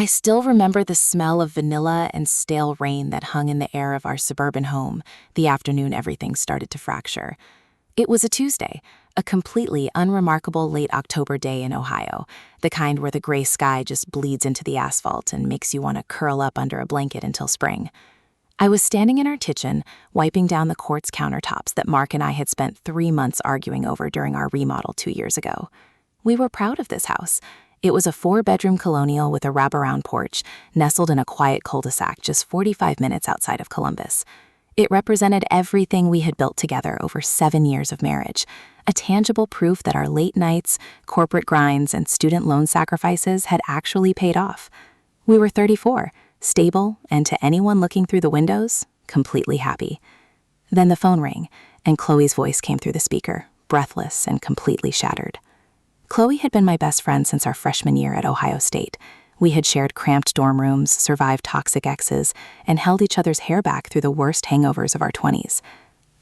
I still remember the smell of vanilla and stale rain that hung in the air of our suburban home the afternoon everything started to fracture. It was a Tuesday, a completely unremarkable late October day in Ohio, the kind where the gray sky just bleeds into the asphalt and makes you want to curl up under a blanket until spring. I was standing in our kitchen, wiping down the quartz countertops that Mark and I had spent 3 months arguing over during our remodel 2 years ago. We were proud of this house. It was a 4-bedroom colonial with a wraparound porch, nestled in a quiet cul-de-sac just 45 minutes outside of Columbus. It represented everything we had built together over 7 years of marriage, a tangible proof that our late nights, corporate grinds, and student loan sacrifices had actually paid off. We were 34, stable, and to anyone looking through the windows, completely happy. Then the phone rang, and Chloe's voice came through the speaker, breathless and completely shattered. Chloe had been my best friend since our freshman year at Ohio State. We had shared cramped dorm rooms, survived toxic exes, and held each other's hair back through the worst hangovers of our 20s.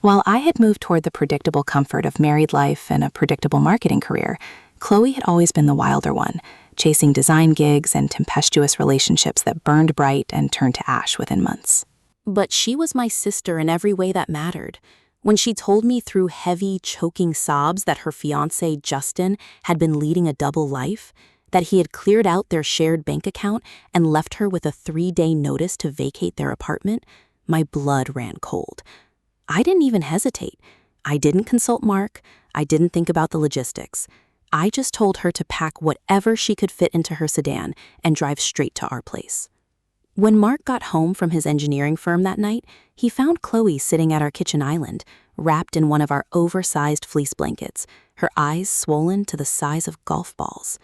While I had moved toward the predictable comfort of married life and a predictable marketing career, Chloe had always been the wilder one, chasing design gigs and tempestuous relationships that burned bright and turned to ash within months. But she was my sister in every way that mattered. When she told me through heavy, choking sobs that her fiancé, Justin, had been leading a double life, that he had cleared out their shared bank account and left her with a 3-day notice to vacate their apartment, my blood ran cold. I didn't even hesitate. I didn't consult Mark. I didn't think about the logistics. I just told her to pack whatever she could fit into her sedan and drive straight to our place. When Mark got home from his engineering firm that night, he found Chloe sitting at our kitchen island, wrapped in one of our oversized fleece blankets, her eyes swollen to the size of golf balls.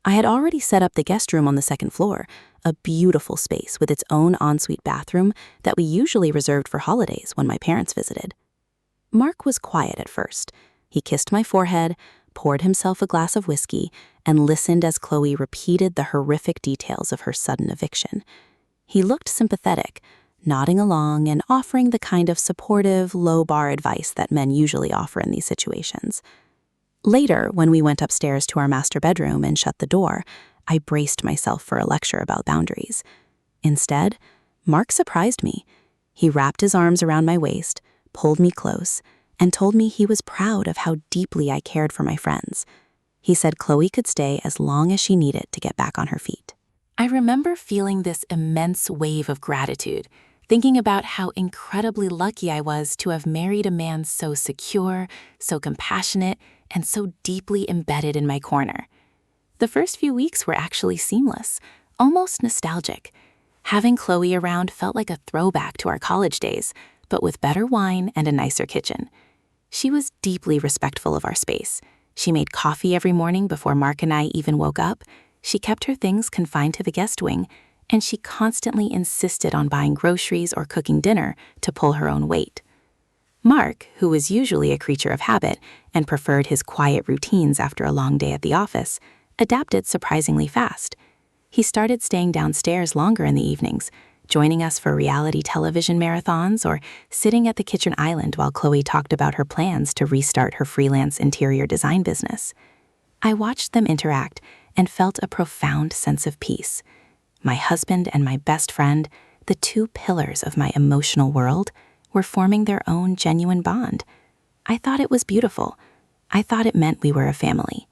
I had already set up the guest room on the second floor, a beautiful space with its own ensuite bathroom that we usually reserved for holidays when my parents visited. Mark was quiet at first. He kissed my forehead, poured himself a glass of whiskey, and listened as Chloe repeated the horrific details of her sudden eviction. He looked sympathetic, nodding along and offering the kind of supportive, low-bar advice that men usually offer in these situations. Later, when we went upstairs to our master bedroom and shut the door, I braced myself for a lecture about boundaries. Instead, Mark surprised me. He wrapped his arms around my waist, pulled me close, and told me he was proud of how deeply I cared for my friends. He said Chloe could stay as long as she needed to get back on her feet. I remember feeling this immense wave of gratitude, thinking about how incredibly lucky I was to have married a man so secure, so compassionate, and so deeply embedded in my corner. The first few weeks were actually seamless, almost nostalgic. Having Chloe around felt like a throwback to our college days, but with better wine and a nicer kitchen. She was deeply respectful of our space. She made coffee every morning before Mark and I even woke up. She kept her things confined to the guest wing, and she constantly insisted on buying groceries or cooking dinner to pull her own weight. Mark, who was usually a creature of habit and preferred his quiet routines after a long day at the office, adapted surprisingly fast. He started staying downstairs longer in the evenings, joining us for reality television marathons or sitting at the kitchen island while Chloe talked about her plans to restart her freelance interior design business. I watched them interact and felt a profound sense of peace. My husband and my best friend, the two pillars of my emotional world, were forming their own genuine bond. I thought it was beautiful. I thought it meant we were a family.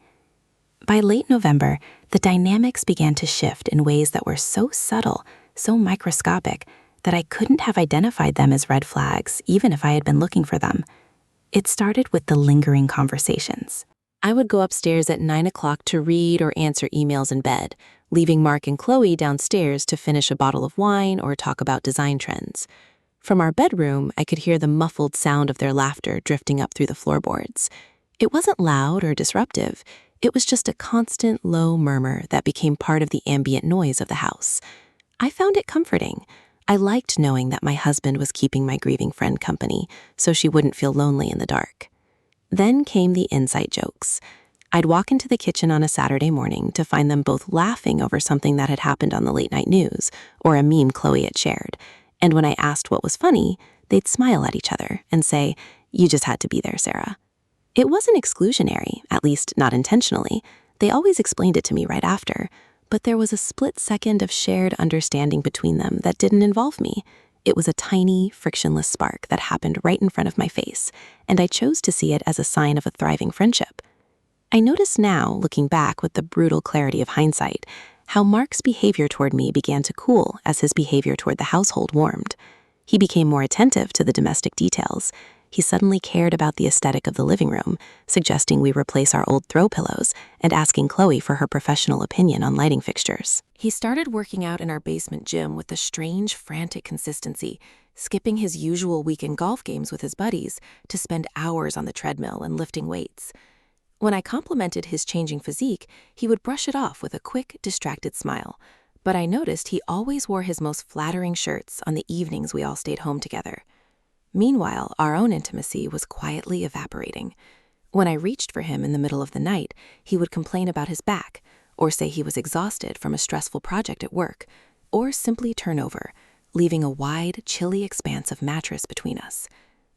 By late November, the dynamics began to shift in ways that were so subtle, so microscopic, that I couldn't have identified them as red flags, even if I had been looking for them. It started with the lingering conversations. I would go upstairs at 9 o'clock to read or answer emails in bed, leaving Mark and Chloe downstairs to finish a bottle of wine or talk about design trends. From our bedroom, I could hear the muffled sound of their laughter drifting up through the floorboards. It wasn't loud or disruptive. It was just a constant, low murmur that became part of the ambient noise of the house. I found it comforting. I liked knowing that my husband was keeping my grieving friend company, so she wouldn't feel lonely in the dark. Then came the inside jokes. I'd walk into the kitchen on a Saturday morning to find them both laughing over something that had happened on the late-night news, or a meme Chloe had shared. And when I asked what was funny, they'd smile at each other and say, "You just had to be there, Sarah." It wasn't exclusionary, at least not intentionally. They always explained it to me right after. But there was a split second of shared understanding between them that didn't involve me. It was a tiny, frictionless spark that happened right in front of my face, and I chose to see it as a sign of a thriving friendship. I notice now, looking back with the brutal clarity of hindsight, how Mark's behavior toward me began to cool as his behavior toward the household warmed. He became more attentive to the domestic details. He suddenly cared about the aesthetic of the living room, suggesting we replace our old throw pillows and asking Chloe for her professional opinion on lighting fixtures. He started working out in our basement gym with a strange, frantic consistency, skipping his usual weekend golf games with his buddies to spend hours on the treadmill and lifting weights. When I complimented his changing physique, he would brush it off with a quick, distracted smile. But I noticed he always wore his most flattering shirts on the evenings we all stayed home together. Meanwhile, our own intimacy was quietly evaporating. When I reached for him in the middle of the night, he would complain about his back, or say he was exhausted from a stressful project at work, or simply turn over, leaving a wide, chilly expanse of mattress between us.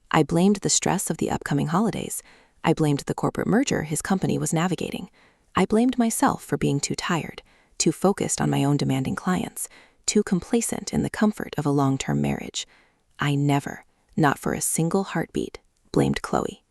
I blamed the stress of the upcoming holidays. I blamed the corporate merger his company was navigating. I blamed myself for being too tired, too focused on my own demanding clients, too complacent in the comfort of a long-term marriage. I never, not for a single heartbeat, blamed Chloe.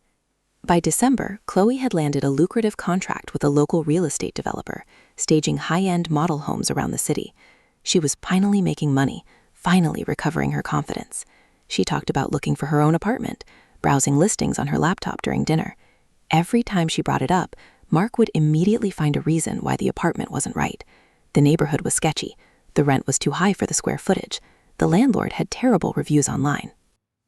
By December, Chloe had landed a lucrative contract with a local real estate developer, staging high-end model homes around the city. She was finally making money, finally recovering her confidence. She talked about looking for her own apartment, browsing listings on her laptop during dinner. Every time she brought it up, Mark would immediately find a reason why the apartment wasn't right. The neighborhood was sketchy. The rent was too high for the square footage. The landlord had terrible reviews online.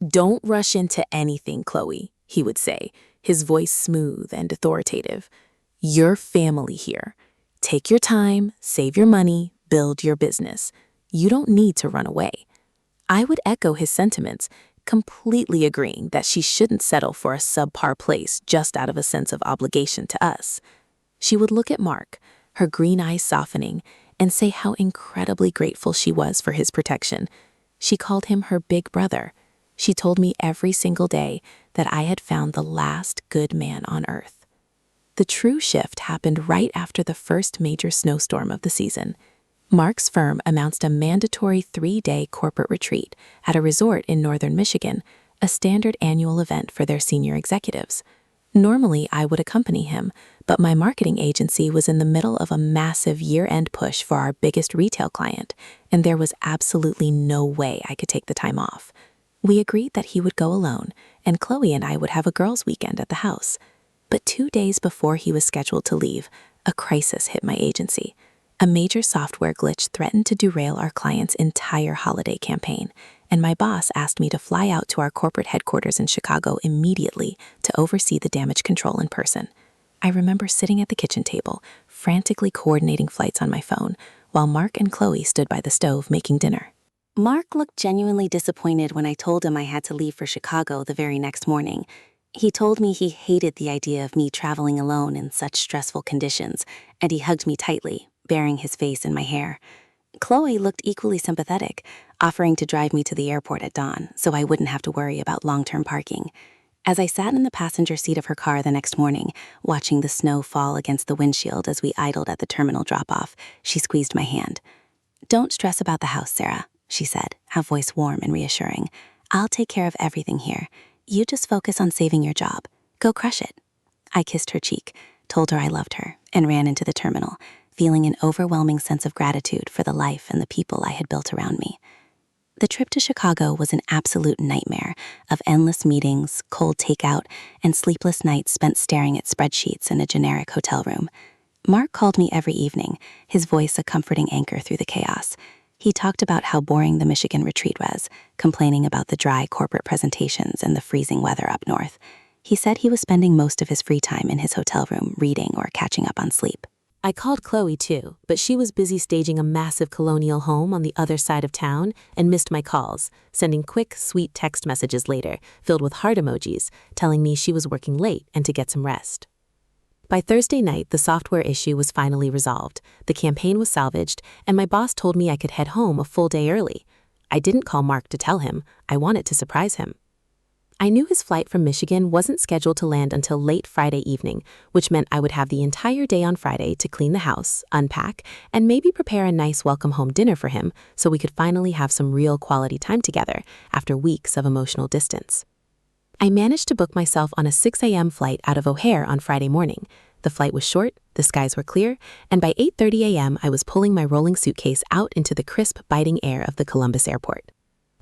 "Don't rush into anything, Chloe," he would say, his voice smooth and authoritative. "You're family here. Take your time, save your money, build your business. You don't need to run away." I would echo his sentiments, completely agreeing that she shouldn't settle for a subpar place just out of a sense of obligation to us. She would look at Mark, her green eyes softening, and say how incredibly grateful she was for his protection. She called him her big brother. She told me every single day that I had found the last good man on earth. The true shift happened right after the first major snowstorm of the season. Mark's firm announced a mandatory 3-day corporate retreat at a resort in northern Michigan, a standard annual event for their senior executives. Normally, I would accompany him, but my marketing agency was in the middle of a massive year-end push for our biggest retail client, and there was absolutely no way I could take the time off. We agreed that he would go alone, and Chloe and I would have a girls' weekend at the house. But 2 days before he was scheduled to leave, a crisis hit my agency. A major software glitch threatened to derail our client's entire holiday campaign, and my boss asked me to fly out to our corporate headquarters in Chicago immediately to oversee the damage control in person. I remember sitting at the kitchen table, frantically coordinating flights on my phone, while Mark and Chloe stood by the stove making dinner. Mark looked genuinely disappointed when I told him I had to leave for Chicago the very next morning. He told me he hated the idea of me traveling alone in such stressful conditions, and he hugged me tightly, burying his face in my hair. Chloe looked equally sympathetic, offering to drive me to the airport at dawn so I wouldn't have to worry about long-term parking. As I sat in the passenger seat of her car the next morning, watching the snow fall against the windshield as we idled at the terminal drop-off, she squeezed my hand. "Don't stress about the house, Sarah," she said, her voice warm and reassuring. "I'll take care of everything here. You just focus on saving your job. Go crush it." I kissed her cheek, told her I loved her, and ran into the terminal, feeling an overwhelming sense of gratitude for the life and the people I had built around me. The trip to Chicago was an absolute nightmare of endless meetings, cold takeout, and sleepless nights spent staring at spreadsheets in a generic hotel room. Mark called me every evening, his voice a comforting anchor through the chaos. He talked about how boring the Michigan retreat was, complaining about the dry corporate presentations and the freezing weather up north. He said he was spending most of his free time in his hotel room reading or catching up on sleep. I called Chloe too, but she was busy staging a massive colonial home on the other side of town and missed my calls, sending quick, sweet text messages later, filled with heart emojis, telling me she was working late and to get some rest. By Thursday night, the software issue was finally resolved, the campaign was salvaged, and my boss told me I could head home a full day early. I didn't call Mark to tell him, I wanted to surprise him. I knew his flight from Michigan wasn't scheduled to land until late Friday evening, which meant I would have the entire day on Friday to clean the house, unpack, and maybe prepare a nice welcome home dinner for him so we could finally have some real quality time together after weeks of emotional distance. I managed to book myself on a 6 a.m. flight out of O'Hare on Friday morning. The flight was short, the skies were clear, and by 8:30 a.m. I was pulling my rolling suitcase out into the crisp, biting air of the Columbus airport.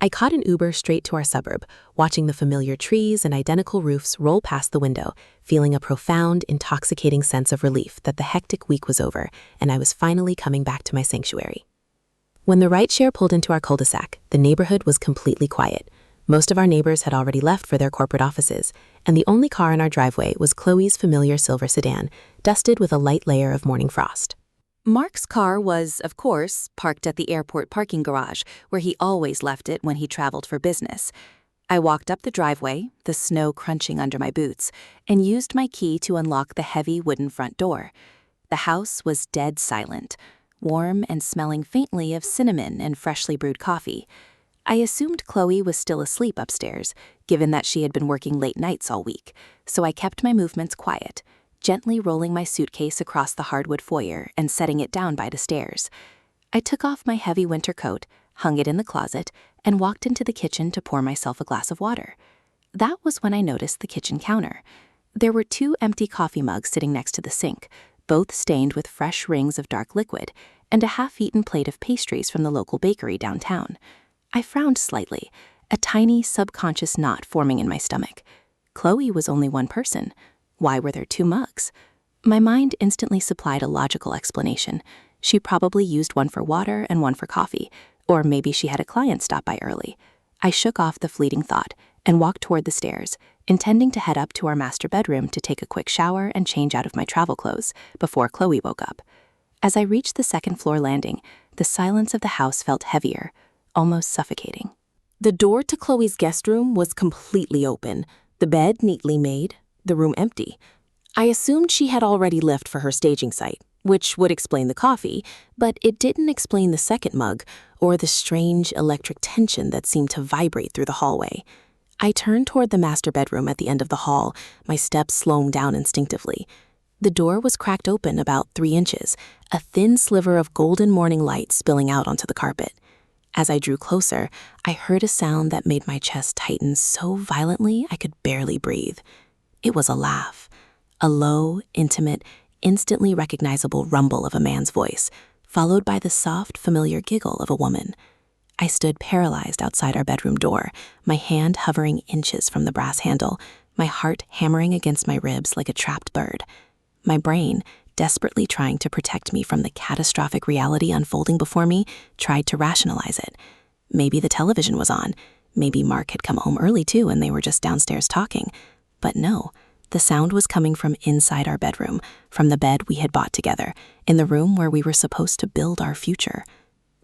I caught an Uber straight to our suburb, watching the familiar trees and identical roofs roll past the window, feeling a profound, intoxicating sense of relief that the hectic week was over and I was finally coming back to my sanctuary. When the rideshare pulled into our cul-de-sac, the neighborhood was completely quiet. Most of our neighbors had already left for their corporate offices, and the only car in our driveway was Chloe's familiar silver sedan, dusted with a light layer of morning frost. Mark's car was, of course, parked at the airport parking garage, where he always left it when he traveled for business. I walked up the driveway, the snow crunching under my boots, and used my key to unlock the heavy wooden front door. The house was dead silent, warm and smelling faintly of cinnamon and freshly brewed coffee. I assumed Chloe was still asleep upstairs, given that she had been working late nights all week, so I kept my movements quiet, gently rolling my suitcase across the hardwood foyer and setting it down by the stairs. I took off my heavy winter coat, hung it in the closet, and walked into the kitchen to pour myself a glass of water. That was when I noticed the kitchen counter. There were 2 empty coffee mugs sitting next to the sink, both stained with fresh rings of dark liquid, and a half-eaten plate of pastries from the local bakery downtown. I frowned slightly, a tiny subconscious knot forming in my stomach. Chloe was only one person. Why were there 2 mugs? My mind instantly supplied a logical explanation. She probably used one for water and one for coffee, or maybe she had a client stop by early. I shook off the fleeting thought and walked toward the stairs, intending to head up to our master bedroom to take a quick shower and change out of my travel clothes before Chloe woke up. As I reached the second-floor landing, the silence of the house felt heavier, almost suffocating. The door to Chloe's guest room was completely open, the bed neatly made, the room empty. I assumed she had already left for her staging site, which would explain the coffee, but it didn't explain the second mug or the strange electric tension that seemed to vibrate through the hallway. I turned toward the master bedroom at the end of the hall, my steps slowing down instinctively. The door was cracked open about 3 inches, a thin sliver of golden morning light spilling out onto the carpet. As I drew closer, I heard a sound that made my chest tighten so violently I could barely breathe. It was a laugh, a low, intimate, instantly recognizable rumble of a man's voice, followed by the soft, familiar giggle of a woman. I stood paralyzed outside our bedroom door, my hand hovering inches from the brass handle, my heart hammering against my ribs like a trapped bird. My brain, desperately trying to protect me from the catastrophic reality unfolding before me, tried to rationalize it. Maybe the television was on. Maybe Mark had come home early too and they were just downstairs talking. But no, the sound was coming from inside our bedroom, from the bed we had bought together, in the room where we were supposed to build our future.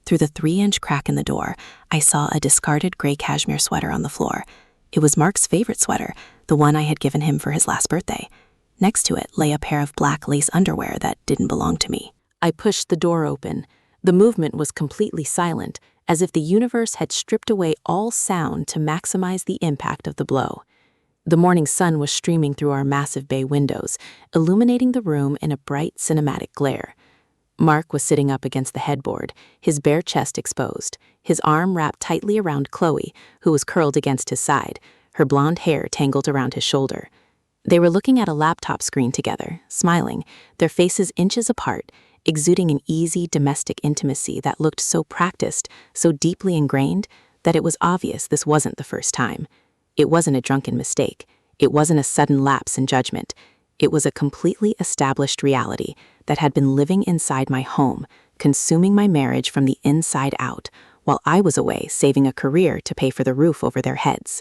Through the 3-inch crack in the door, I saw a discarded gray cashmere sweater on the floor. It was Mark's favorite sweater, the one I had given him for his last birthday. Next to it lay a pair of black lace underwear that didn't belong to me. I pushed the door open. The movement was completely silent, as if the universe had stripped away all sound to maximize the impact of the blow. The morning sun was streaming through our massive bay windows, illuminating the room in a bright cinematic glare. Mark was sitting up against the headboard, his bare chest exposed, his arm wrapped tightly around Chloe, who was curled against his side, her blonde hair tangled around his shoulder. They were looking at a laptop screen together, smiling, their faces inches apart, exuding an easy domestic intimacy that looked so practiced, so deeply ingrained, that it was obvious this wasn't the first time. It wasn't a drunken mistake. It wasn't a sudden lapse in judgment. It was a completely established reality that had been living inside my home, consuming my marriage from the inside out, while I was away saving a career to pay for the roof over their heads.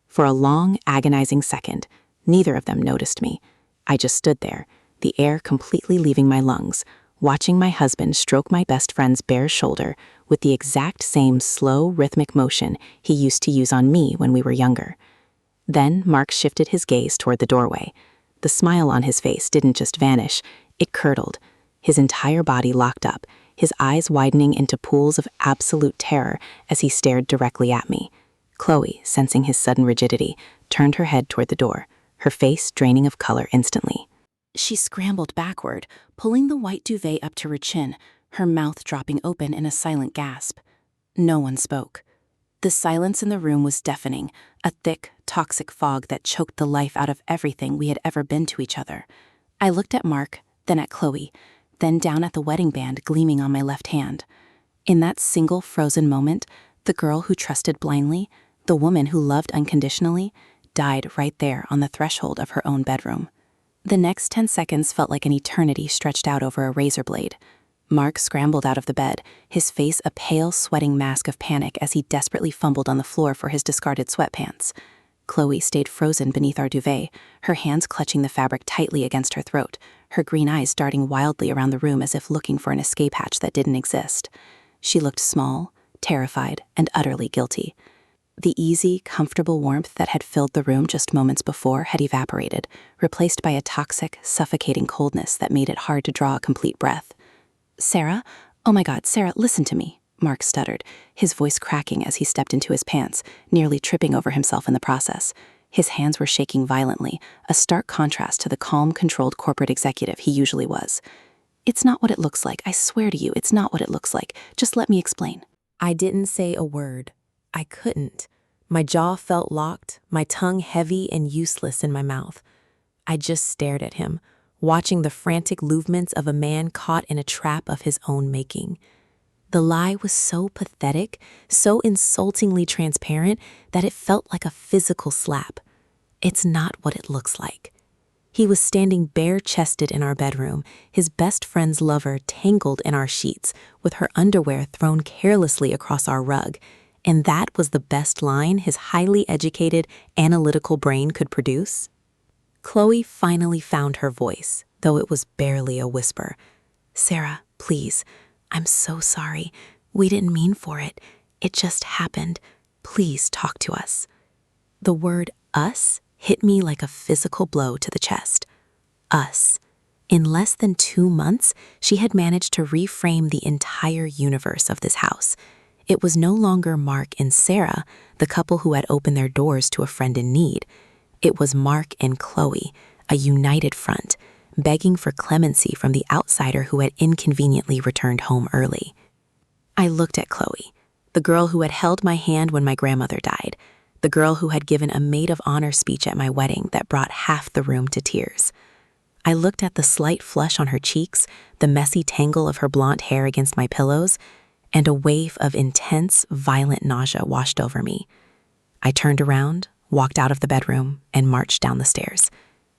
For a long, agonizing second, neither of them noticed me. I just stood there, the air completely leaving my lungs, watching my husband stroke my best friend's bare shoulder with the exact same slow, rhythmic motion he used to use on me when we were younger. Then Mark shifted his gaze toward the doorway. The smile on his face didn't just vanish, it curdled. His entire body locked up, his eyes widening into pools of absolute terror as he stared directly at me. Chloe, sensing his sudden rigidity, turned her head toward the door, her face draining of color instantly. She scrambled backward, pulling the white duvet up to her chin, her mouth dropping open in a silent gasp. No one spoke. The silence in the room was deafening, a thick, toxic fog that choked the life out of everything we had ever been to each other. I looked at Mark, then at Chloe, then down at the wedding band gleaming on my left hand. In that single frozen moment, the girl who trusted blindly, the woman who loved unconditionally, died right there on the threshold of her own bedroom. The next 10 seconds felt like an eternity stretched out over a razor blade. Mark scrambled out of the bed, his face a pale, sweating mask of panic as he desperately fumbled on the floor for his discarded sweatpants. Chloe stayed frozen beneath our duvet, her hands clutching the fabric tightly against her throat, her green eyes darting wildly around the room as if looking for an escape hatch that didn't exist. She looked small, terrified, and utterly guilty. The easy, comfortable warmth that had filled the room just moments before had evaporated, replaced by a toxic, suffocating coldness that made it hard to draw a complete breath. "Sarah? Oh my God, Sarah, listen to me," Mark stuttered, his voice cracking as he stepped into his pants, nearly tripping over himself in the process. His hands were shaking violently, a stark contrast to the calm, controlled corporate executive he usually was. "It's not what it looks like. I swear to you, it's not what it looks like. Just let me explain." I didn't say a word. I couldn't. My jaw felt locked, my tongue heavy and useless in my mouth. I just stared at him, watching the frantic movements of a man caught in a trap of his own making. The lie was so pathetic, so insultingly transparent, that it felt like a physical slap. It's not what it looks like. He was standing bare-chested in our bedroom, his best friend's lover tangled in our sheets, with her underwear thrown carelessly across our rug, and that was the best line his highly educated, analytical brain could produce? Chloe finally found her voice, though it was barely a whisper. "Sarah, please, I'm so sorry. We didn't mean for it. It just happened. Please talk to us." The word us hit me like a physical blow to the chest. Us. In less than 2 months, she had managed to reframe the entire universe of this house. It was no longer Mark and Sarah, the couple who had opened their doors to a friend in need. It was Mark and Chloe, a united front, begging for clemency from the outsider who had inconveniently returned home early. I looked at Chloe, the girl who had held my hand when my grandmother died, the girl who had given a maid of honor speech at my wedding that brought half the room to tears. I looked at the slight flush on her cheeks, the messy tangle of her blonde hair against my pillows, and a wave of intense, violent nausea washed over me. I turned around, walked out of the bedroom, and marched down the stairs.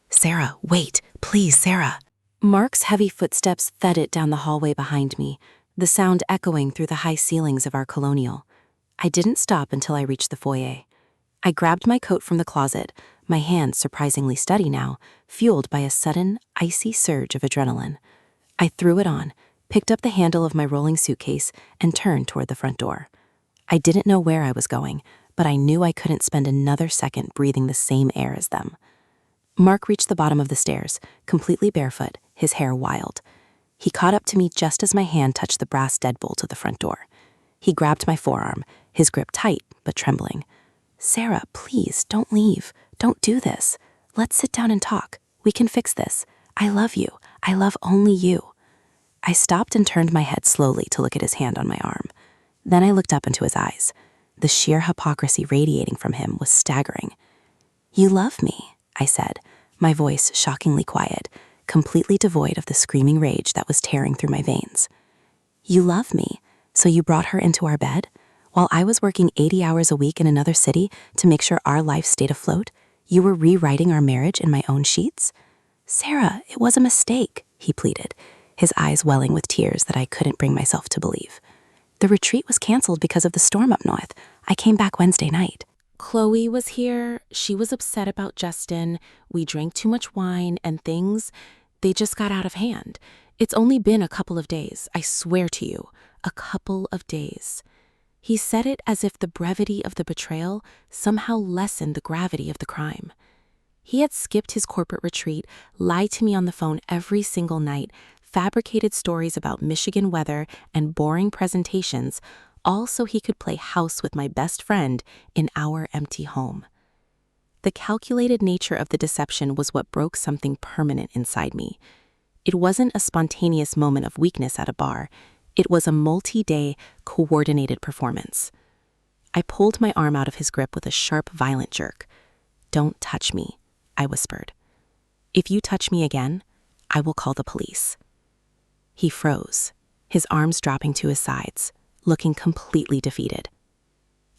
"Sarah, wait, please, Sarah." Mark's heavy footsteps thudded down the hallway behind me, the sound echoing through the high ceilings of our colonial. I didn't stop until I reached the foyer. I grabbed my coat from the closet, my hands surprisingly steady now, fueled by a sudden, icy surge of adrenaline. I threw it on, picked up the handle of my rolling suitcase, and turned toward the front door. I didn't know where I was going, but I knew I couldn't spend another second breathing the same air as them. Mark reached the bottom of the stairs, completely barefoot, his hair wild. He caught up to me just as my hand touched the brass deadbolt of the front door. He grabbed my forearm, his grip tight but trembling. "Sarah, please, don't leave. Don't do this. Let's sit down and talk. We can fix this. I love you. I love only you." I stopped and turned my head slowly to look at his hand on my arm. Then I looked up into his eyes. The sheer hypocrisy radiating from him was staggering. "You love me," I said, my voice shockingly quiet, completely devoid of the screaming rage that was tearing through my veins. "You love me, so you brought her into our bed? While I was working 80 hours a week in another city to make sure our life stayed afloat, you were rewriting our marriage in my own sheets?" "Sarah, it was a mistake," he pleaded, his eyes welling with tears that I couldn't bring myself to believe. "The retreat was canceled because of the storm up north. I came back Wednesday night." Chloe was here. She was upset about Justin. We drank too much wine and they just got out of hand. It's only been a couple of days, I swear to you, a couple of days. He said it as if the brevity of the betrayal somehow lessened the gravity of the crime. He had skipped his corporate retreat, lied to me on the phone every single night, fabricated stories about Michigan weather and boring presentations, all so he could play house with my best friend in our empty home. The calculated nature of the deception was what broke something permanent inside me. It wasn't a spontaneous moment of weakness at a bar. It was a multi-day, coordinated performance. I pulled my arm out of his grip with a sharp, violent jerk. "Don't touch me," I whispered. "If you touch me again, I will call the police." He froze, his arms dropping to his sides, looking completely defeated.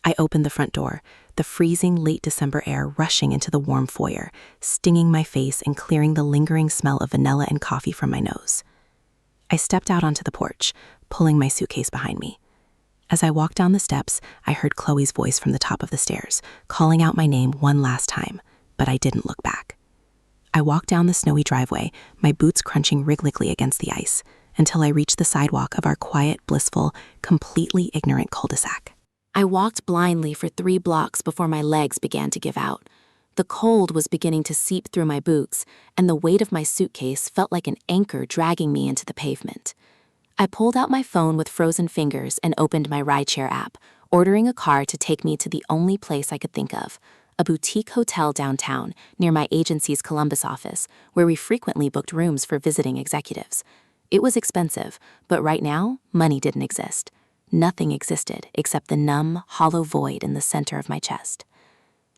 I opened the front door, the freezing late December air rushing into the warm foyer, stinging my face and clearing the lingering smell of vanilla and coffee from my nose. I stepped out onto the porch, pulling my suitcase behind me. As I walked down the steps, I heard Chloe's voice from the top of the stairs, calling out my name one last time, but I didn't look back. I walked down the snowy driveway, my boots crunching rhythmically against the ice, until I reached the sidewalk of our quiet, blissful, completely ignorant cul-de-sac. I walked blindly for 3 blocks before my legs began to give out. The cold was beginning to seep through my boots, and the weight of my suitcase felt like an anchor dragging me into the pavement. I pulled out my phone with frozen fingers and opened my rideshare app, ordering a car to take me to the only place I could think of, a boutique hotel downtown near my agency's Columbus office, where we frequently booked rooms for visiting executives. It was expensive, but right now, money didn't exist. Nothing existed except the numb, hollow void in the center of my chest.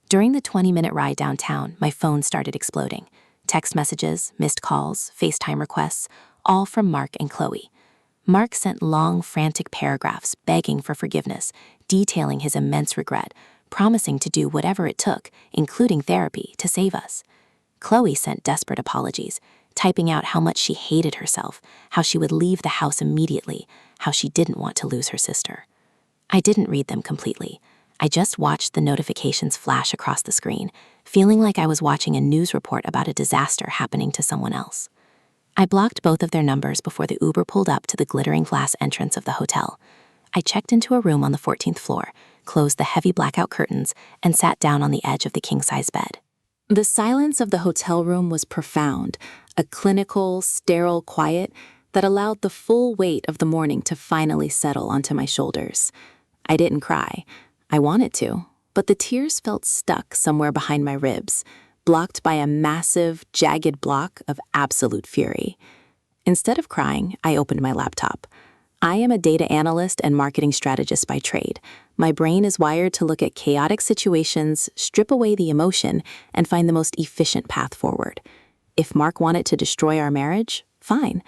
During the 20-minute ride downtown, my phone started exploding. Text messages, missed calls, FaceTime requests, all from Mark and Chloe. Mark sent long, frantic paragraphs begging for forgiveness, detailing his immense regret, promising to do whatever it took, including therapy, to save us. Chloe sent desperate apologies, typing out how much she hated herself, how she would leave the house immediately, how she didn't want to lose her sister. I didn't read them completely. I just watched the notifications flash across the screen, feeling like I was watching a news report about a disaster happening to someone else. I blocked both of their numbers before the Uber pulled up to the glittering glass entrance of the hotel. I checked into a room on the 14th floor, closed the heavy blackout curtains, and sat down on the edge of the king-size bed. The silence of the hotel room was profound, a clinical, sterile quiet that allowed the full weight of the morning to finally settle onto my shoulders. I didn't cry. I wanted to, but the tears felt stuck somewhere behind my ribs, blocked by a massive, jagged block of absolute fury. Instead of crying, I opened my laptop. I am a data analyst and marketing strategist by trade. My brain is wired to look at chaotic situations, strip away the emotion, and find the most efficient path forward. If Mark wanted to destroy our marriage, fine.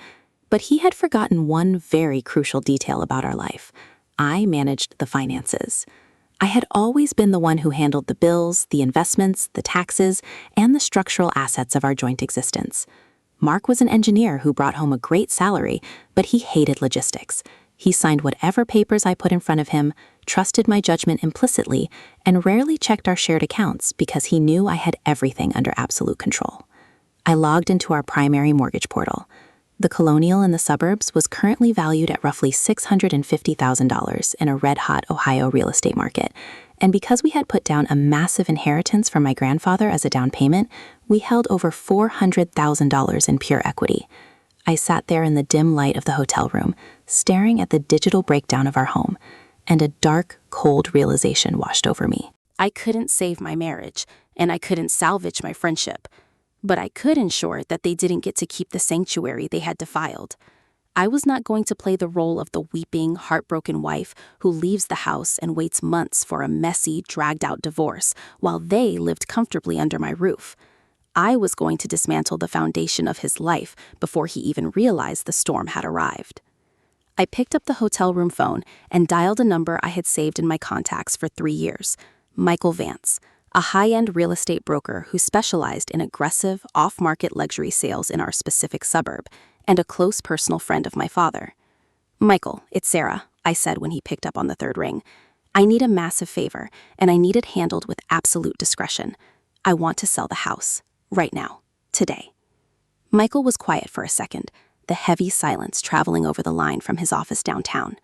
But he had forgotten one very crucial detail about our life. I managed the finances. I had always been the one who handled the bills, the investments, the taxes, and the structural assets of our joint existence. Mark was an engineer who brought home a great salary, but he hated logistics. He signed whatever papers I put in front of him, trusted my judgment implicitly, and rarely checked our shared accounts because he knew I had everything under absolute control. I logged into our primary mortgage portal. The Colonial in the suburbs was currently valued at roughly $650,000 in a red-hot Ohio real estate market, and because we had put down a massive inheritance from my grandfather as a down payment, we held over $400,000 in pure equity. I sat there in the dim light of the hotel room, staring at the digital breakdown of our home, and a dark, cold realization washed over me. I couldn't save my marriage, and I couldn't salvage my friendship. But I could ensure that they didn't get to keep the sanctuary they had defiled. I was not going to play the role of the weeping, heartbroken wife who leaves the house and waits months for a messy, dragged-out divorce while they lived comfortably under my roof. I was going to dismantle the foundation of his life before he even realized the storm had arrived. I picked up the hotel room phone and dialed a number I had saved in my contacts for 3 years, Michael Vance, a high-end real estate broker who specialized in aggressive, off-market luxury sales in our specific suburb, and a close personal friend of my father. "Michael, it's Sarah," I said when he picked up on the 3rd ring. "I need a massive favor, and I need it handled with absolute discretion. I want to sell the house. Right now. Today." Michael was quiet for a second, the heavy silence traveling over the line from his office downtown.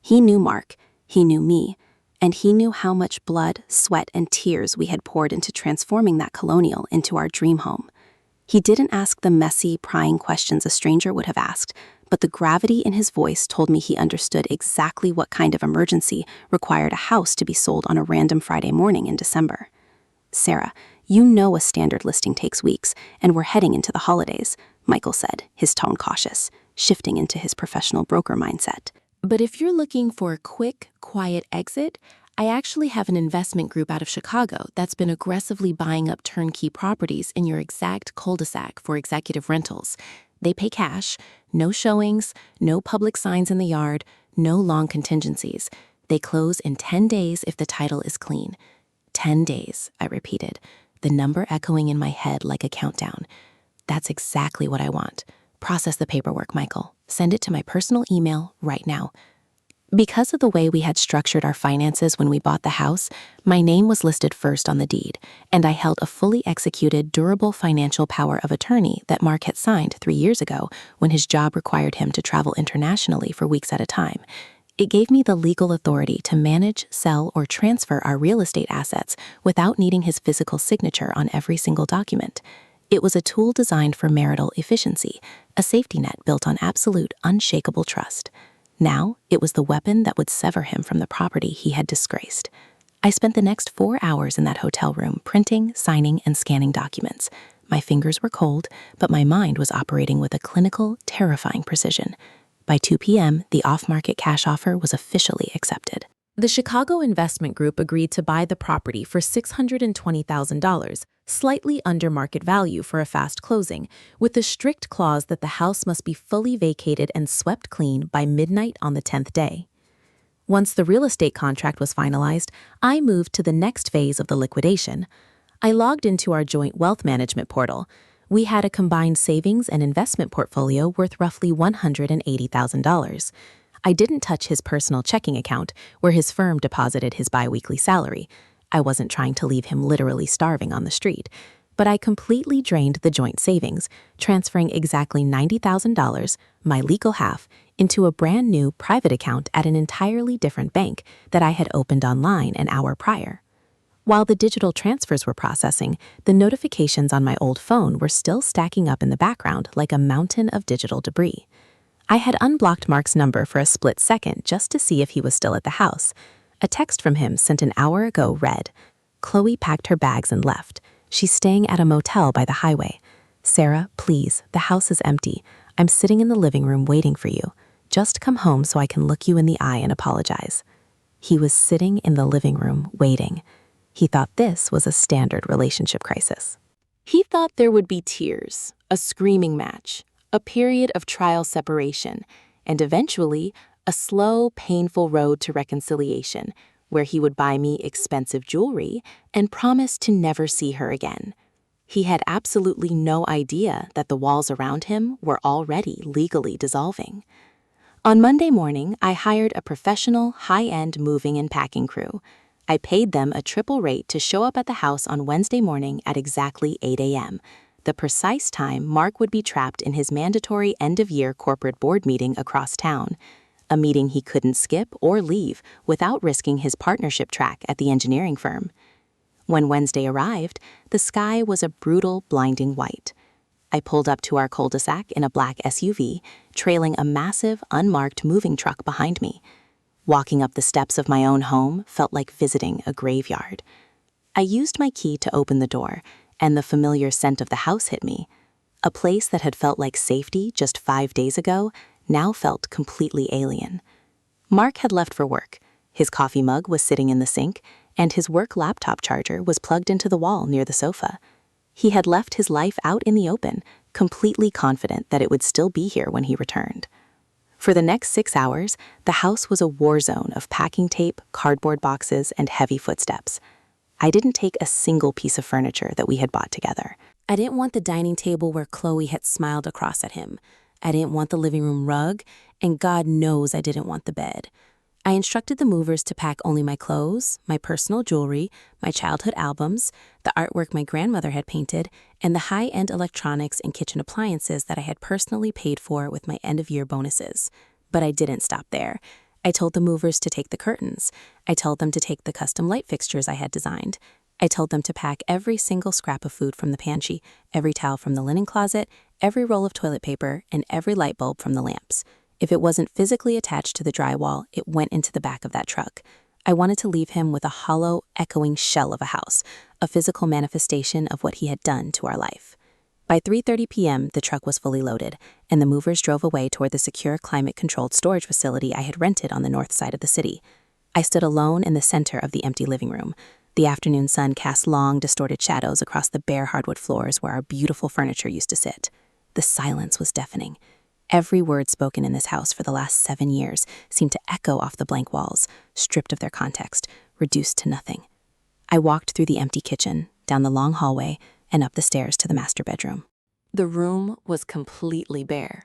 He knew Mark, he knew me, and he knew how much blood, sweat, and tears we had poured into transforming that Colonial into our dream home. He didn't ask the messy, prying questions a stranger would have asked, but the gravity in his voice told me he understood exactly what kind of emergency required a house to be sold on a random Friday morning in December. "Sarah, you know a standard listing takes weeks, and we're heading into the holidays," Michael said, his tone cautious, shifting into his professional broker mindset. But if you're looking for a quick, quiet exit, I actually have an investment group out of Chicago that's been aggressively buying up turnkey properties in your exact cul-de-sac for executive rentals. They pay cash, no showings, no public signs in the yard, no long contingencies. They close in 10 days if the title is clean. 10 days, I repeated, the number echoing in my head like a countdown. That's exactly what I want. Process the paperwork, Michael. Send it to my personal email right now. Because of the way we had structured our finances when we bought the house, my name was listed first on the deed, and I held a fully executed, durable financial power of attorney that Mark had signed 3 years ago when his job required him to travel internationally for weeks at a time. It gave me the legal authority to manage, sell, or transfer our real estate assets without needing his physical signature on every single document. It was a tool designed for marital efficiency, a safety net built on absolute, unshakable trust. Now, it was the weapon that would sever him from the property he had disgraced. I spent the next 4 hours in that hotel room printing, signing, and scanning documents. My fingers were cold, but my mind was operating with a clinical, terrifying precision. By 2 p.m., the off-market cash offer was officially accepted. The Chicago Investment Group agreed to buy the property for $620,000, slightly under market value for a fast closing, with the strict clause that the house must be fully vacated and swept clean by midnight on the 10th day. Once the real estate contract was finalized, I moved to the next phase of the liquidation. I logged into our joint wealth management portal. We had a combined savings and investment portfolio worth roughly $180,000. I didn't touch his personal checking account, where his firm deposited his biweekly salary. I wasn't trying to leave him literally starving on the street. But I completely drained the joint savings, transferring exactly $90,000, my legal half, into a brand new private account at an entirely different bank that I had opened online an hour prior. While the digital transfers were processing, the notifications on my old phone were still stacking up in the background like a mountain of digital debris. I had unblocked Mark's number for a split second just to see if he was still at the house. A text from him sent an hour ago read, "Chloe packed her bags and left. She's staying at a motel by the highway. Sarah, please, the house is empty. I'm sitting in the living room waiting for you. Just come home so I can look you in the eye and apologize." He was sitting in the living room waiting. He thought this was a standard relationship crisis. He thought there would be tears, a screaming match, a period of trial separation, and eventually a slow, painful road to reconciliation, where he would buy me expensive jewelry and promise to never see her again. He had absolutely no idea that the walls around him were already legally dissolving. On Monday morning, I hired a professional, high-end moving and packing crew. I paid them a triple rate to show up at the house on Wednesday morning at exactly 8 a.m., the precise time Mark would be trapped in his mandatory end-of-year corporate board meeting across town, a meeting he couldn't skip or leave without risking his partnership track at the engineering firm. When Wednesday arrived, the sky was a brutal, blinding white. I pulled up to our cul-de-sac in a black SUV, trailing a massive, unmarked moving truck behind me. Walking up the steps of my own home felt like visiting a graveyard. I used my key to open the door, and the familiar scent of the house hit me. A place that had felt like safety just 5 days ago now felt completely alien. Mark had left for work. His coffee mug was sitting in the sink, and his work laptop charger was plugged into the wall near the sofa. He had left his life out in the open, completely confident that it would still be here when he returned. For the next 6 hours, the house was a war zone of packing tape, cardboard boxes, and heavy footsteps. I didn't take a single piece of furniture that we had bought together. I didn't want the dining table where Chloe had smiled across at him. I didn't want the living room rug, and God knows I didn't want the bed. I instructed the movers to pack only my clothes, my personal jewelry, my childhood albums, the artwork my grandmother had painted, and the high-end electronics and kitchen appliances that I had personally paid for with my end-of-year bonuses. But I didn't stop there. I told the movers to take the curtains. I told them to take the custom light fixtures I had designed. I told them to pack every single scrap of food from the pantry, every towel from the linen closet, every roll of toilet paper, and every light bulb from the lamps. If it wasn't physically attached to the drywall, it went into the back of that truck. I wanted to leave him with a hollow, echoing shell of a house, a physical manifestation of what he had done to our life. By 3:30 p.m., the truck was fully loaded, and the movers drove away toward the secure climate-controlled storage facility I had rented on the north side of the city. I stood alone in the center of the empty living room. The afternoon sun cast long, distorted shadows across the bare hardwood floors where our beautiful furniture used to sit. The silence was deafening. Every word spoken in this house for the last 7 years seemed to echo off the blank walls, stripped of their context, reduced to nothing. I walked through the empty kitchen, down the long hallway, and up the stairs to the master bedroom. The room was completely bare.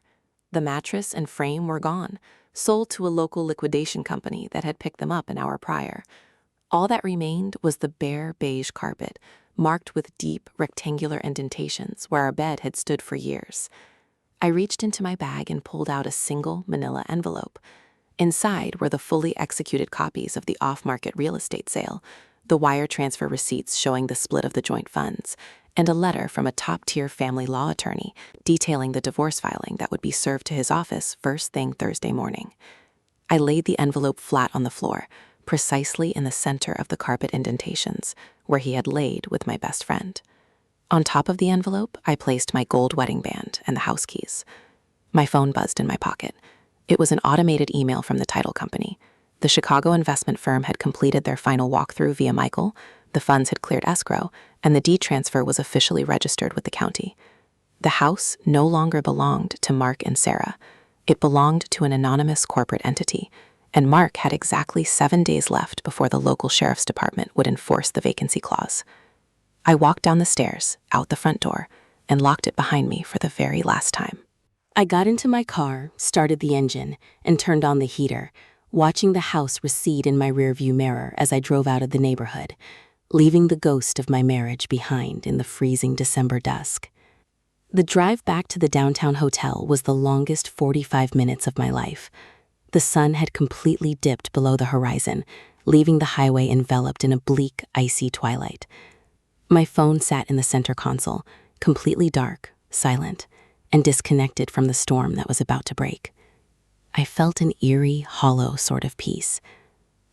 The mattress and frame were gone, sold to a local liquidation company that had picked them up an hour prior. All that remained was the bare beige carpet, marked with deep, rectangular indentations where our bed had stood for years. I reached into my bag and pulled out a single manila envelope. Inside were the fully executed copies of the off-market real estate sale, the wire transfer receipts showing the split of the joint funds, and a letter from a top-tier family law attorney detailing the divorce filing that would be served to his office first thing Thursday morning. I laid the envelope flat on the floor, precisely in the center of the carpet indentations, where he had laid with my best friend. On top of the envelope, I placed my gold wedding band and the house keys. My phone buzzed in my pocket. It was an automated email from the title company. The Chicago investment firm had completed their final walkthrough via Michael, the funds had cleared escrow, and the deed transfer was officially registered with the county. The house no longer belonged to Mark and Sarah. It belonged to an anonymous corporate entity, and Mark had exactly 7 days left before the local sheriff's department would enforce the vacancy clause. I walked down the stairs, out the front door, and locked it behind me for the very last time. I got into my car, started the engine, and turned on the heater, watching the house recede in my rearview mirror as I drove out of the neighborhood, leaving the ghost of my marriage behind in the freezing December dusk. The drive back to the downtown hotel was the longest 45 minutes of my life. The sun had completely dipped below the horizon, leaving the highway enveloped in a bleak, icy twilight. My phone sat in the center console, completely dark, silent, and disconnected from the storm that was about to break. I felt an eerie, hollow sort of peace.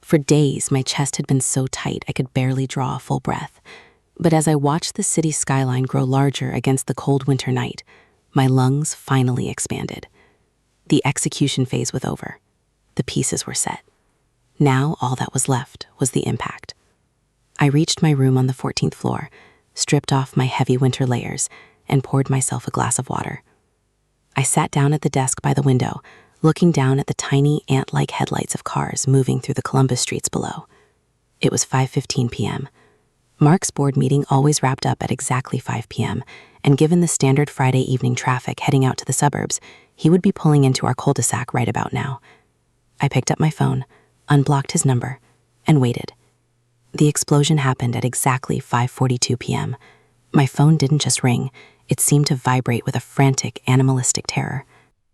For days, my chest had been so tight I could barely draw a full breath. But as I watched the city skyline grow larger against the cold winter night, my lungs finally expanded. The execution phase was over. The pieces were set. Now all that was left was the impact. I reached my room on the 14th floor, stripped off my heavy winter layers, and poured myself a glass of water. I sat down at the desk by the window, looking down at the tiny ant-like headlights of cars moving through the Columbus streets below. It was 5:15 p.m. Mark's board meeting always wrapped up at exactly 5 p.m., and given the standard Friday evening traffic heading out to the suburbs, he would be pulling into our cul-de-sac right about now. I picked up my phone, unblocked his number, and waited. The explosion happened at exactly 5:42 p.m. My phone didn't just ring, it seemed to vibrate with a frantic, animalistic terror.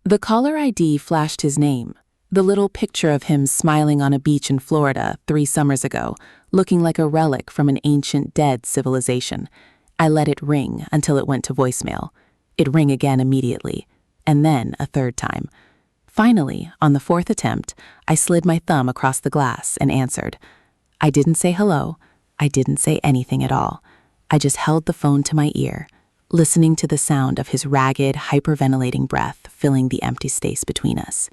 The caller ID flashed his name, the little picture of him smiling on a beach in Florida 3 summers ago, looking like a relic from an ancient dead civilization. I let it ring until it went to voicemail. It rang again immediately, and then a third time. Finally, on the 4th attempt, I slid my thumb across the glass and answered. I didn't say hello. I didn't say anything at all. I just held the phone to my ear, listening to the sound of his ragged, hyperventilating breath filling the empty space between us.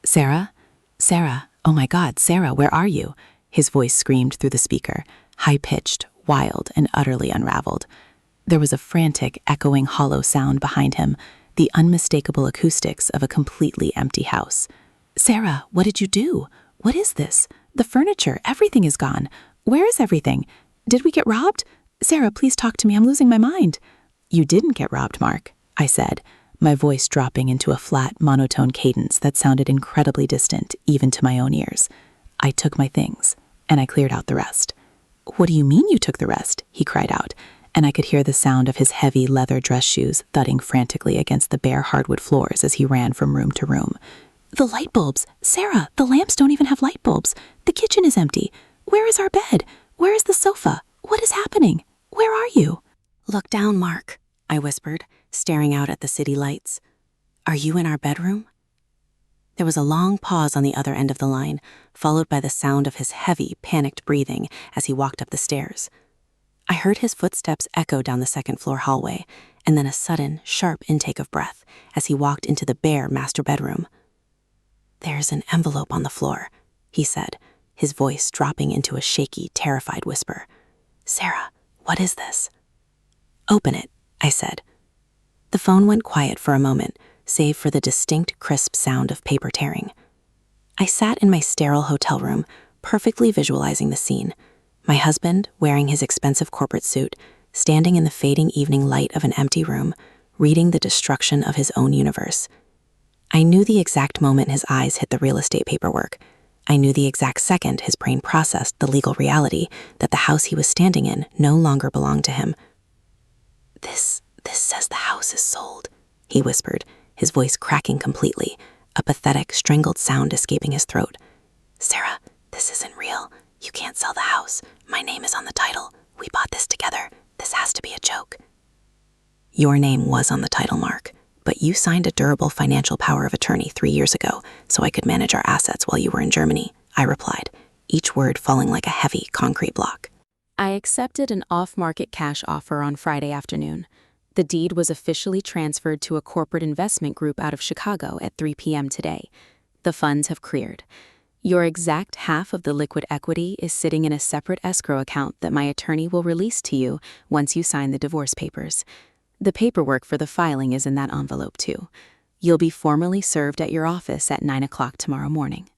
Sarah? Sarah, oh my God, Sarah, where are you? His voice screamed through the speaker, high-pitched, wild, and utterly unraveled. There was a frantic, echoing hollow sound behind him, the unmistakable acoustics of a completely empty house. Sarah, what did you do? What is this? The furniture, everything is gone. Where is everything? Did we get robbed? Sarah, please talk to me. I'm losing my mind. You didn't get robbed, Mark, I said, my voice dropping into a flat, monotone cadence that sounded incredibly distant, even to my own ears. I took my things, and I cleared out the rest. What do you mean you took the rest? He cried out, and I could hear the sound of his heavy leather dress shoes thudding frantically against the bare hardwood floors as he ran from room to room. The light bulbs! Sarah, the lamps don't even have light bulbs. The kitchen is empty. Where is our bed? Where is the sofa? What is happening? Where are you? Look down, Mark, I whispered, staring out at the city lights. Are you in our bedroom? There was a long pause on the other end of the line, followed by the sound of his heavy, panicked breathing as he walked up the stairs. I heard his footsteps echo down the second-floor hallway, and then a sudden, sharp intake of breath as he walked into the bare master bedroom. There's an envelope on the floor, he said, his voice dropping into a shaky, terrified whisper. Sarah, what is this? Open it, I said. The phone went quiet for a moment, save for the distinct, crisp sound of paper tearing. I sat in my sterile hotel room, perfectly visualizing the scene. My husband, wearing his expensive corporate suit, standing in the fading evening light of an empty room, reading the destruction of his own universe. I knew the exact moment his eyes hit the real estate paperwork. I knew the exact second his brain processed the legal reality that the house he was standing in no longer belonged to him. This says the house is sold, he whispered, his voice cracking completely, a pathetic, strangled sound escaping his throat. Sarah, this isn't real. You can't sell the house. My name is on the title. We bought this together. This has to be a joke. Your name was on the title, Mark, but you signed a durable financial power of attorney 3 years ago so I could manage our assets while you were in Germany, I replied, each word falling like a heavy concrete block. I accepted an off-market cash offer on Friday afternoon. The deed was officially transferred to a corporate investment group out of Chicago at 3 p.m. today. The funds have cleared. Your exact half of the liquid equity is sitting in a separate escrow account that my attorney will release to you once you sign the divorce papers. The paperwork for the filing is in that envelope, too. You'll be formally served at your office at 9 o'clock tomorrow morning.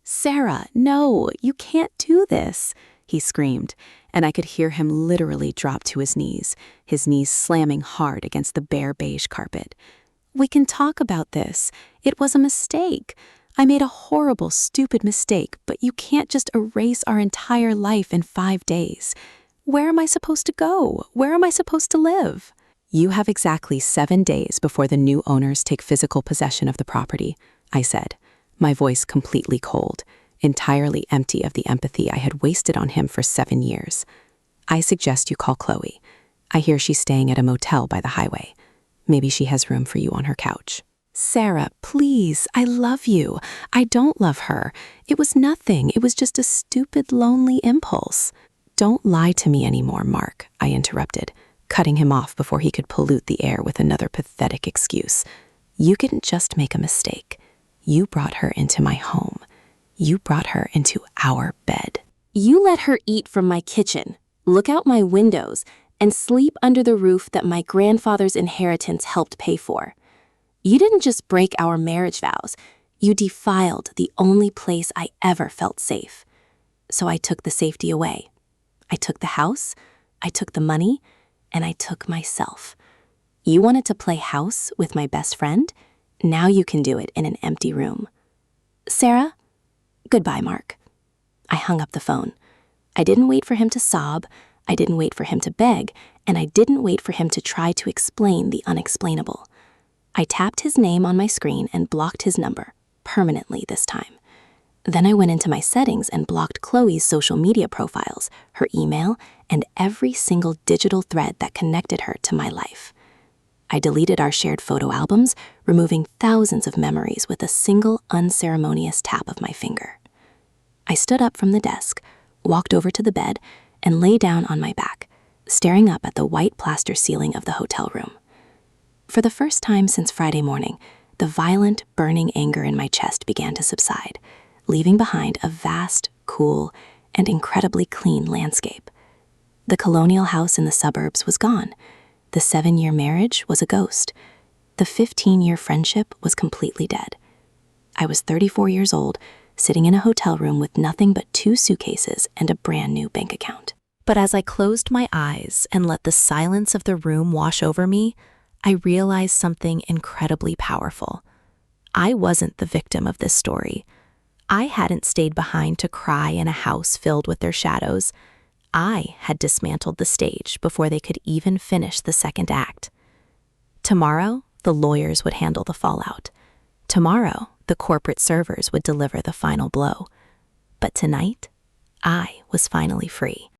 Sarah, no, you can't do this, he screamed, and I could hear him literally drop to his knees slamming hard against the bare beige carpet. We can talk about this. It was a mistake. I made a horrible, stupid mistake, but you can't just erase our entire life in 5 days. Where am I supposed to go? Where am I supposed to live? You have exactly 7 days before the new owners take physical possession of the property, I said, my voice completely cold, entirely empty of the empathy I had wasted on him for 7 years. I suggest you call Chloe. I hear she's staying at a motel by the highway. Maybe she has room for you on her couch. Sarah, please, I love you. I don't love her. It was nothing. It was just a stupid, lonely impulse. Don't lie to me anymore, Mark, I interrupted, cutting him off before he could pollute the air with another pathetic excuse. You didn't just make a mistake. You brought her into my home. You brought her into our bed. You let her eat from my kitchen, look out my windows, and sleep under the roof that my grandfather's inheritance helped pay for. You didn't just break our marriage vows. You defiled the only place I ever felt safe. So I took the safety away. I took the house, I took the money, and I took myself. You wanted to play house with my best friend? Now you can do it in an empty room. Sarah? Goodbye, Mark. I hung up the phone. I didn't wait for him to sob, I didn't wait for him to beg, and I didn't wait for him to try to explain the unexplainable. I tapped his name on my screen and blocked his number, permanently this time. Then I went into my settings and blocked Chloe's social media profiles, her email, and every single digital thread that connected her to my life. I deleted our shared photo albums, removing thousands of memories with a single unceremonious tap of my finger. I stood up from the desk, walked over to the bed, and lay down on my back, staring up at the white plaster ceiling of the hotel room. For the first time since Friday morning, the violent, burning anger in my chest began to subside, leaving behind a vast, cool, and incredibly clean landscape. The colonial house in the suburbs was gone. The 7-year marriage was a ghost. The 15-year friendship was completely dead. I was 34 years old, sitting in a hotel room with nothing but 2 suitcases and a brand new bank account. But as I closed my eyes and let the silence of the room wash over me, I realized something incredibly powerful. I wasn't the victim of this story. I hadn't stayed behind to cry in a house filled with their shadows. I had dismantled the stage before they could even finish the second act. Tomorrow, the lawyers would handle the fallout. Tomorrow, the corporate servers would deliver the final blow. But tonight, I was finally free.